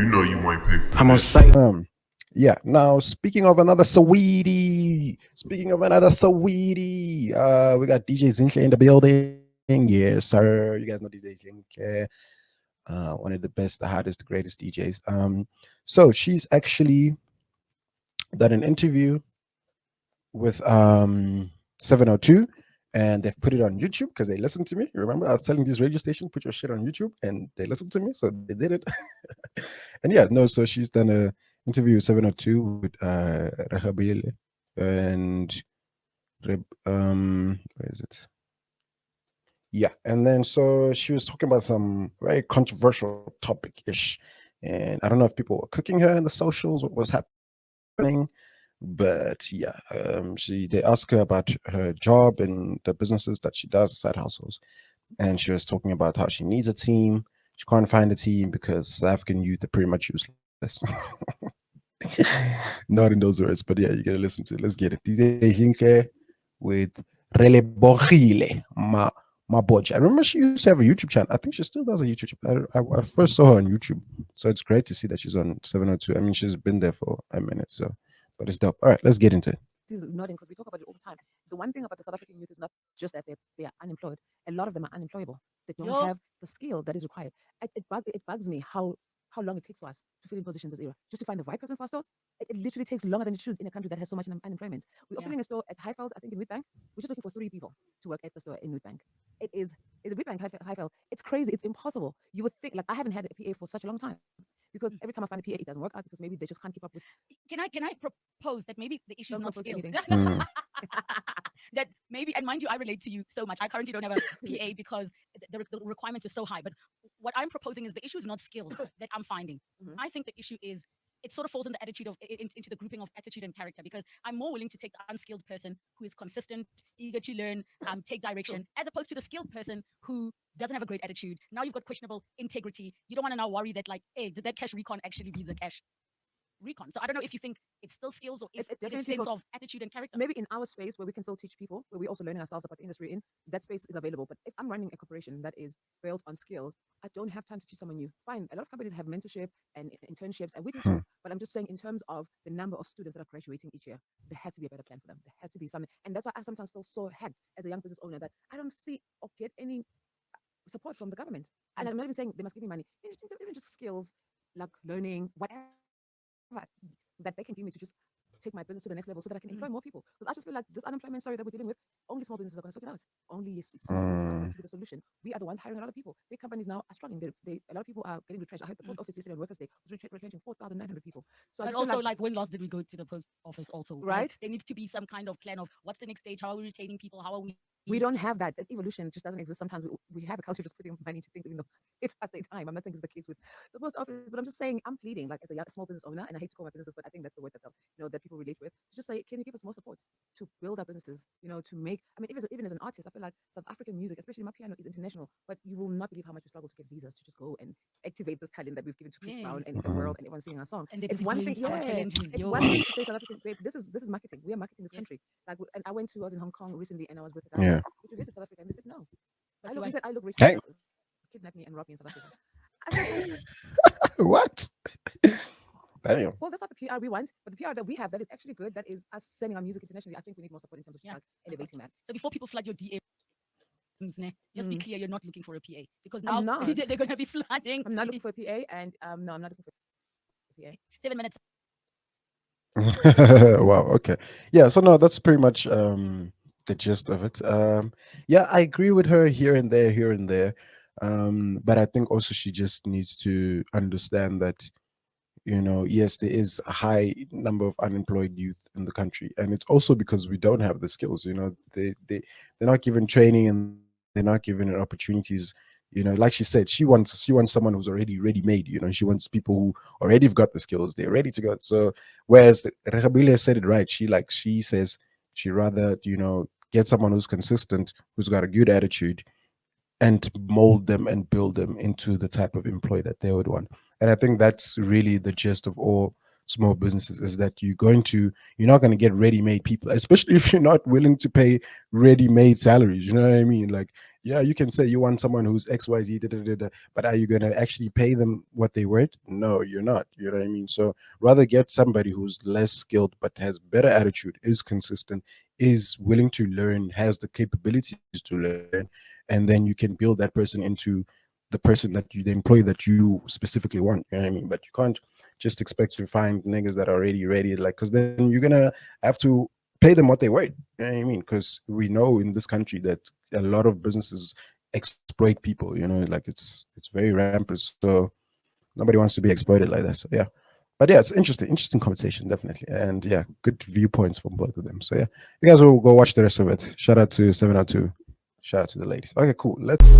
you ain't pay for I'm gonna this. say Yeah. Now, speaking of another sweetie, we got DJ Zinhle in the building. Yes, sir. You guys know DJ Zinhle, one of the best, the hottest, the greatest DJs. So she's actually done an interview with 702, and they've put it on YouTube because they listened to me. Remember, I was telling this radio station, put your shit on YouTube, and they listened to me, so they did it. And yeah, no, so she's done a interview with 702 with Rahabile and where is it? Yeah, and then so she was talking about some very controversial topic ish, and I don't know if people were cooking her in the socials, what was happening, but yeah, they asked her about her job and the businesses that she does, side hustles, and she was talking about how she needs a team. She can't find a team because South African youth are pretty much useless. Not in those words, but yeah, you gotta listen to it. Let's get it. DJ Zinhle with Relebogile, my boy. I remember she used to have a YouTube channel. I think she still does a YouTube channel. I first saw her on YouTube, so it's great to see that she's on 702. I mean, she's been there for a minute, so but it's dope. All right, let's get into it. Is nodding because we talk about it all the time. The one thing about the South African youth is not just that they are unemployed. A lot of them are unemployable. They don't have the skill that is required. It bugs me how long it takes for us to fill in positions as era. Just to find the right person for our stores, it literally takes longer than it should in a country that has so much unemployment. We're opening a store at Highveld, I think in Witbank. We're just looking for 3 people to work at the store in Witbank. Is a Witbank Highveld. It's crazy. It's impossible. You would think, like, I haven't had a PA for such a long time. Because every time I find a PA, it doesn't work out because maybe they just can't keep up with. Can I propose that maybe the issue is not skill? That maybe, and mind you, I relate to you so much. I currently don't have a PA because the requirements are so high. But what I'm proposing is the issue is not skills that I'm finding. I think the issue is it sort of falls in the attitude of into the grouping of attitude and character, because I'm more willing to take the unskilled person who is consistent, eager to learn, take direction, as opposed to the skilled person who doesn't have a great attitude. Now you've got questionable integrity. You don't want to now worry that, like, hey, did that cash recon actually be the cash recon? So I don't know if you think it's still skills or if it's a sense of attitude and character. Maybe in our space where we can still teach people, where we're also learning ourselves about the industry in, that space is available. But if I'm running a corporation that is built on skills, I don't have time to teach someone new. Fine, a lot of companies have mentorship and internships, and we do too. But I'm just saying, in terms of the number of students that are graduating each year, there has to be a better plan for them. There has to be something. And that's why I sometimes feel so hacked as a young business owner that I don't see or get any support from the government. And I'm not even saying they must give me money. Even just skills, like learning, whatever that they can give me to just take my business to the next level so that I can employ more people. Because I just feel like this unemployment story that we're dealing with, only small businesses are going to sort it out. Only small businesses are going to be the solution. We are the ones hiring a lot of people. Big companies now are struggling. A lot of people are getting retrenched. I heard the post office yesterday on Workers' Day was retrenching 4,900 people. So but also, like, when last did we go to the post office also? Right? Like, there needs to be some kind of plan of what's the next stage, how are we retaining people, how are we... We don't have that. That evolution just doesn't exist. Sometimes we have a culture of just putting money into things, even though it's past their time. I'm not saying it's the case with the post office, but I'm just saying I'm pleading, like, as a small business owner, and I hate to call my businesses, but I think that's the word that that people relate with. To just say, can you give us more support to build our businesses? To make. I mean, even as an artist, I feel like South African music, especially my piano, is international. But you will not believe how much we struggle to get visas to just go and activate this talent that we've given to Chris Brown and the world, and everyone's singing our song. And it's one thing. It's one thing to say South African. Babe, this is marketing. We are marketing this country. Like, and I was in Hong Kong recently, and I was with a guy. Yeah. To visit South Africa, and they said no. I look rich. Hey. Kidnap me and rob me in South Africa. I said, What? Damn. well, that's not the PR we want, but the PR that we have that is actually good, that is us sending our music internationally. I think we need more support in terms of just like elevating that. So before people flood your DMs, just be clear, you're not looking for a PA, because now I'm not. they're going to be flooding. I'm not looking for a PA, and no, I'm not looking for a PA. 7 minutes. Wow. Okay. Yeah. So no, that's pretty much the gist of it. Yeah, I agree with her here and there. But I think also she just needs to understand that, yes, there is a high number of unemployed youth in the country, and it's also because we don't have the skills. They're not given training, and they're not given opportunities. Like she said, she wants someone who's already ready made. She wants people who already have got the skills, they're ready to go. So whereas Rehabile said it right, she says she rather get someone who's consistent, who's got a good attitude, and mold them and build them into the type of employee that they would want. And I think that's really the gist of all small businesses, is that you're not going to get ready-made people, especially if you're not willing to pay ready-made salaries. You know what I mean? Like, Yeah, you can say you want someone who's XYZ, da, da, da, da, but are you going to actually pay them what they worth? No, you're not. You know what I mean? So rather get somebody who's less skilled but has better attitude, is consistent, is willing to learn, has the capabilities to learn, and then you can build that person into the person that you, the employee that you specifically want. You know what I mean? But you can't just expect to find niggas that are already ready, like, because then you're gonna have to pay them what they worth. You know what I mean? Because we know in this country that a lot of businesses exploit people. You know, like it's very rampant. So nobody wants to be exploited like that. So yeah. But yeah, it's interesting conversation, definitely. And yeah, good viewpoints from both of them. So yeah, you guys will go watch the rest of it. Shout out to 702. Shout out to the ladies. Okay, cool. Let's